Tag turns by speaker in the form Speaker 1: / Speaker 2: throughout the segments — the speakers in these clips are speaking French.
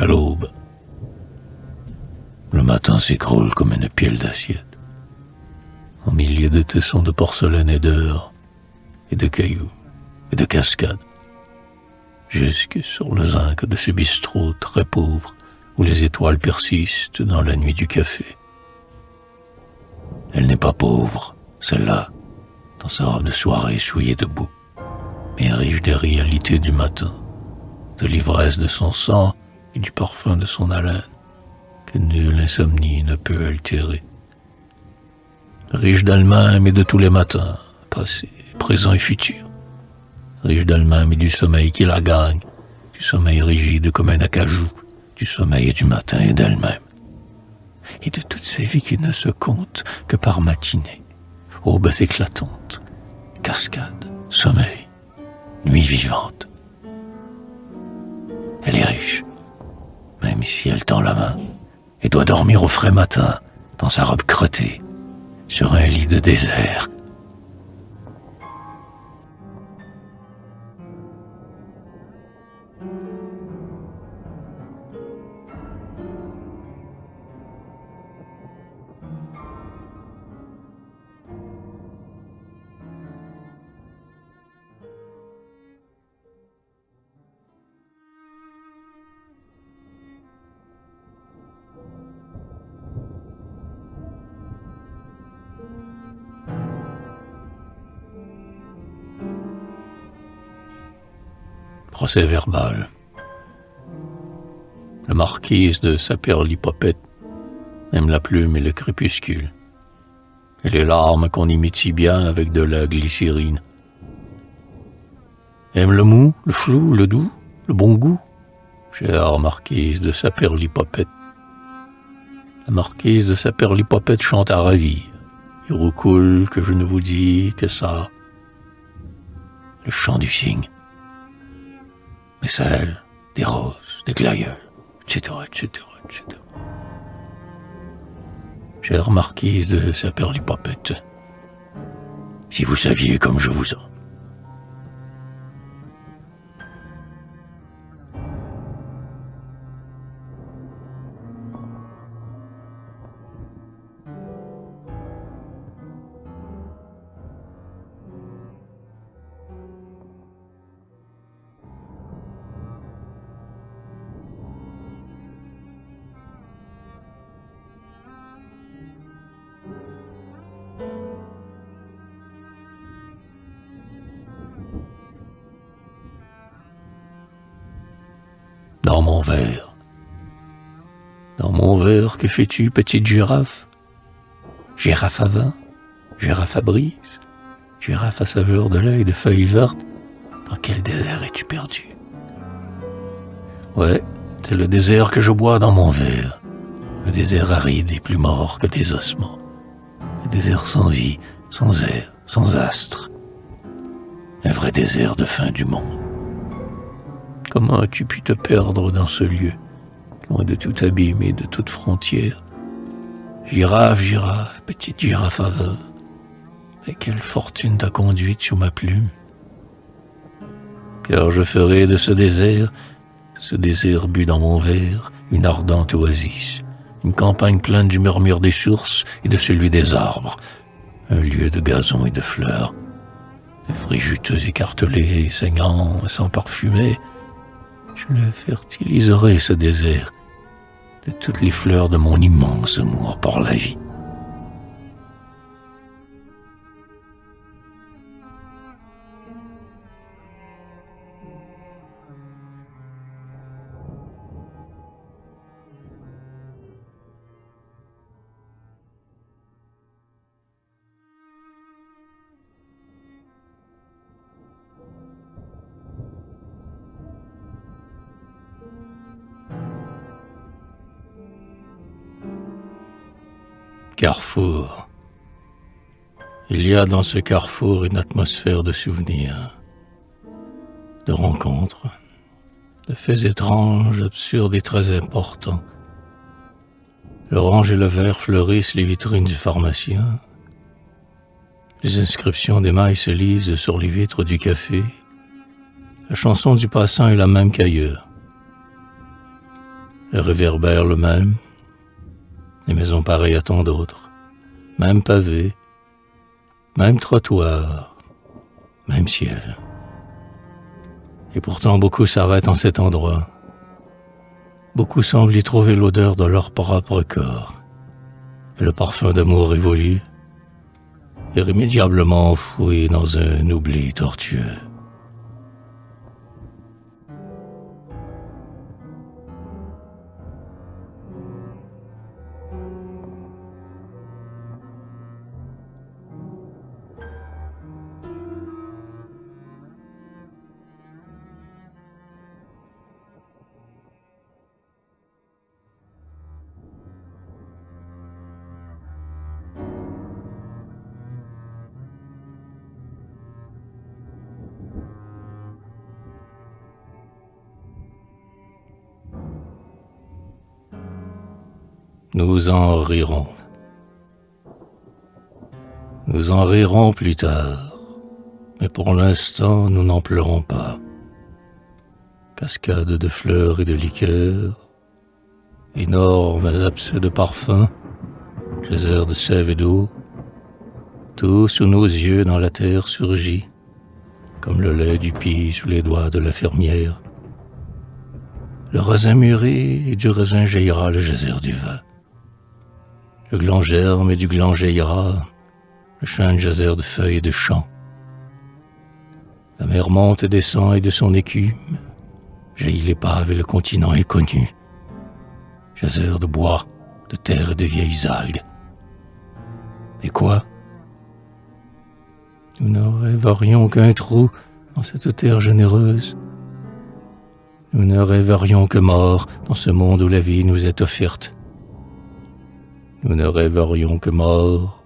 Speaker 1: À l'aube, le matin s'écroule comme une pile d'assiette, au milieu de tessons de porcelaine et d'heures, et de cailloux, et de cascades, jusque sur le zinc de ce bistrot très pauvre où les étoiles persistent dans la nuit du café. Elle n'est pas pauvre, celle-là, dans sa robe de soirée souillée de boue, mais riche des réalités du matin, de l'ivresse de son sang et du parfum de son haleine, que nulle insomnie ne peut altérer. Riche d'elle-même et de tous les matins, passé, présent et futur. Riche d'elle-même et du sommeil qui la gagne, du sommeil rigide comme un acajou, du sommeil du matin et d'elle-même. Et de toutes ces vies qui ne se comptent que par matinée, aubes éclatantes, cascades, sommeil, nuit vivante. Elle est riche, même si elle tend la main, et doit dormir au frais matin, dans sa robe crottée, sur un lit de désert. Procès verbal. La marquise de Saperlipopette aime la plume et le crépuscule, et les larmes qu'on imite si bien avec de la glycérine. Aime le mou, le flou, le doux, le bon goût, chère marquise de Saperlipopette. La marquise de Saperlipopette chante à ravir, et roucoule que je ne vous dis que ça, le chant du cygne. Mais celle des roses, des glaïeuls, etc., etc., etc. Chère marquise de Saperlipopette, si vous saviez comme je vous aime. Dans mon verre, que fais-tu, petite girafe? Girafe à vin, girafe à brise, girafe à saveur de l'œil de feuilles vertes, dans quel désert es-tu perdu? Ouais, c'est le désert que je bois dans mon verre, un désert aride et plus mort que des ossements, un désert sans vie, sans air, sans astre, un vrai désert de fin du monde. Comment as-tu pu te perdre dans ce lieu, loin de tout abîme et de toute frontière? Girafe, girafe, petite girafe à vin, mais quelle fortune t'a conduite sous ma plume? Car je ferai de ce désert bu dans mon verre, une ardente oasis, une campagne pleine du murmure des sources et de celui des arbres, un lieu de gazon et de fleurs, de fruits juteux écartelés, saignants, sans parfumer. Je le fertiliserai, ce désert, de toutes les fleurs de mon immense amour pour la vie. Carrefour. Il y a dans ce carrefour une atmosphère de souvenirs, de rencontres, de faits étranges, absurdes et très importants. L'orange et le vert fleurissent les vitrines du pharmacien. Les inscriptions d'émail se lisent sur les vitres du café. La chanson du passant est la même qu'ailleurs. le réverbère le même, les maisons pareilles à tant d'autres, même pavé, même trottoir, même ciel. Et pourtant beaucoup s'arrêtent en cet endroit. Beaucoup semblent y trouver l'odeur de leur propre corps, et le parfum d'amour évolue, irrémédiablement enfoui dans un oubli tortueux. Nous en rirons. Nous en rirons plus tard, mais pour l'instant nous n'en pleurons pas. Cascades de fleurs et de liqueurs, énormes abcès de parfums, geysers de sève et d'eau, tout sous nos yeux dans la terre surgit, comme le lait du pis sous les doigts de la fermière. Le raisin mûrit et du raisin jaillira le geyser du vin. Le gland germe et du gland jaillira le chêne geyser de feuilles et de champs. La mer monte et descend et de son écume jaillit l'épave et le continent inconnu. Geyser de bois, de terre et de vieilles algues. Et quoi? Nous ne rêverions qu'un trou dans cette terre généreuse. Nous ne rêverions que mort dans ce monde où la vie nous est offerte. Nous ne rêverions que mort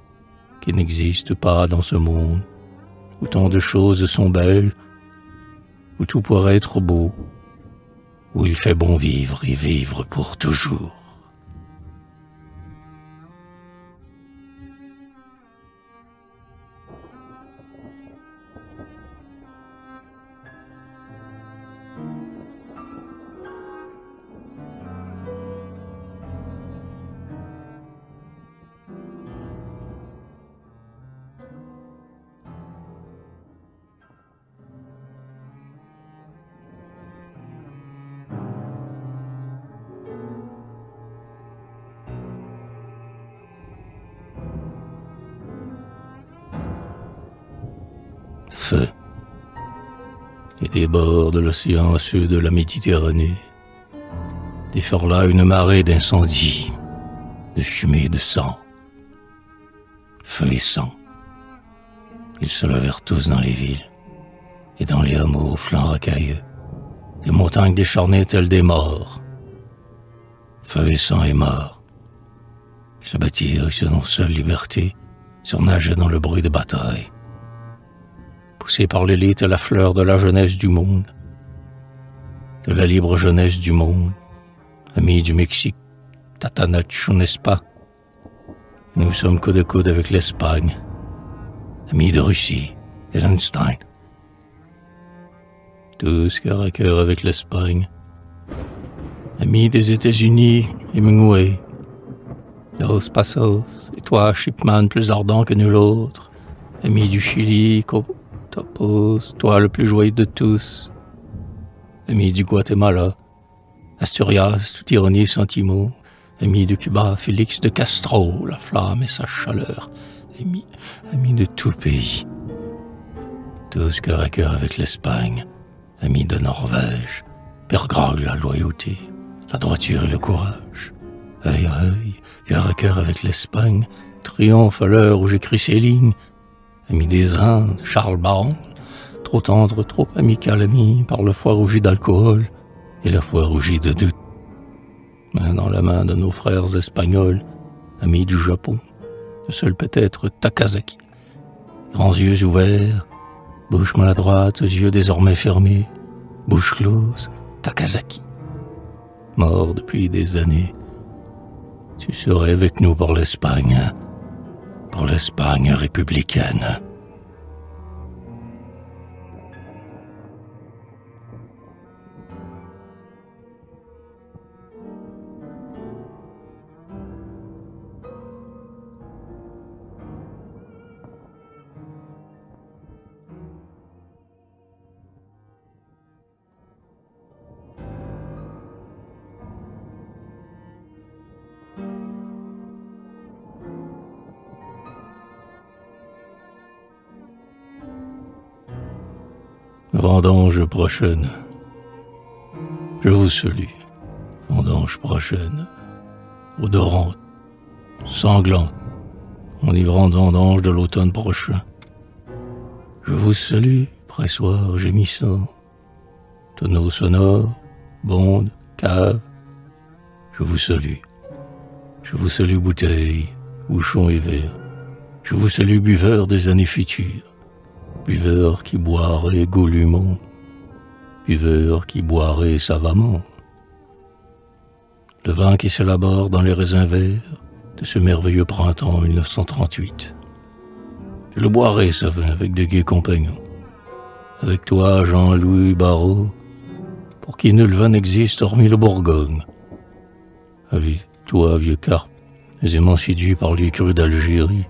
Speaker 1: qui n'existe pas dans ce monde où tant de choses sont belles, où tout pourrait être beau, où il fait bon vivre et vivre pour toujours. Feu. Et des bords de l'océan à ceux de la Méditerranée déferla une marée d'incendies, de fumée et de sang. Feu et sang. Ils se levèrent tous dans les villes et dans les hameaux aux flancs rocailleux, des montagnes décharnées telles des morts. Feu et sang et mort. Ils se battirent et selon seule liberté, surnageaient dans le bruit de bataille. Poussés par l'élite à la fleur de la jeunesse du monde, de la libre jeunesse du monde, amis du Mexique, Tatanacho, n'est-ce pas? Nous sommes coude à coude avec l'Espagne, amis de Russie, Eisenstein. Tous cœur à cœur avec l'Espagne, amis des États-Unis, Hemingway, Dos Passos, et toi, Shipman, plus ardent que nul autre, ami du Chili, Topos, toi le plus joyeux de tous, ami du Guatemala, Asturias, toute ironie sentiment, ami de Cuba, Félix de Castro, la flamme et sa chaleur, ami de tout pays, tous cœur à cœur avec l'Espagne, ami de Norvège, Père Grog, la loyauté, la droiture et le courage, œil à œil, cœur à cœur avec l'Espagne, triomphe à l'heure où j'écris ces lignes, ami des Indes, Charles Baron, trop tendre, trop amical ami, par le foie rougi d'alcool et la foi rougie de doute. Main dans la main de nos frères espagnols, amis du Japon, le seul peut-être Takasaki. Grands yeux ouverts, bouche maladroite, yeux désormais fermés, bouche close, Takasaki. Mort depuis des années, tu serais avec nous pour l'Espagne républicaine. vendange prochaine. Je vous salue, vendange prochaine, odorante, sanglante, enivrante vendange de l'automne prochain. Je vous salue, pressoir gémissant, tonneaux sonores, bondes, caves. Je vous salue bouteilles, bouchons et verres. Je vous salue buveurs des années futures, buveurs qui boiraient goulûment, buveurs qui boiraient savamment. Le vin qui s'élabore dans les raisins verts de ce merveilleux printemps 1938. Je le boirai, ce vin, avec de gais compagnons. Avec toi, Jean-Louis Barrault, pour qui nul vin n'existe hormis le Bourgogne. Avec toi, vieux Carpe, aisément séduit par les crus d'Algérie.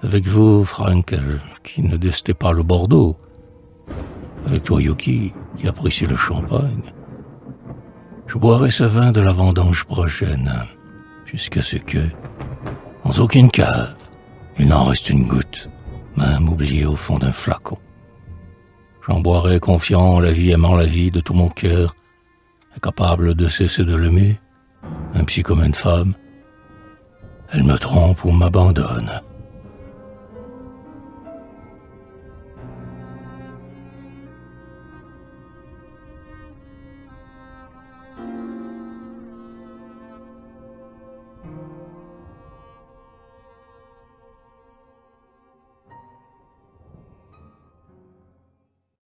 Speaker 1: Avec vous, Frankel, qui ne destait pas le Bordeaux. Avec toi, Yuki, qui apprécie le champagne. Je boirai ce vin de la vendange prochaine, jusqu'à ce que, dans aucune cave, il n'en reste une goutte, même oubliée au fond d'un flacon. J'en boirai confiant la vie, aimant la vie de tout mon cœur, incapable de cesser de l'aimer, même si comme une femme, elle me trompe ou m'abandonne.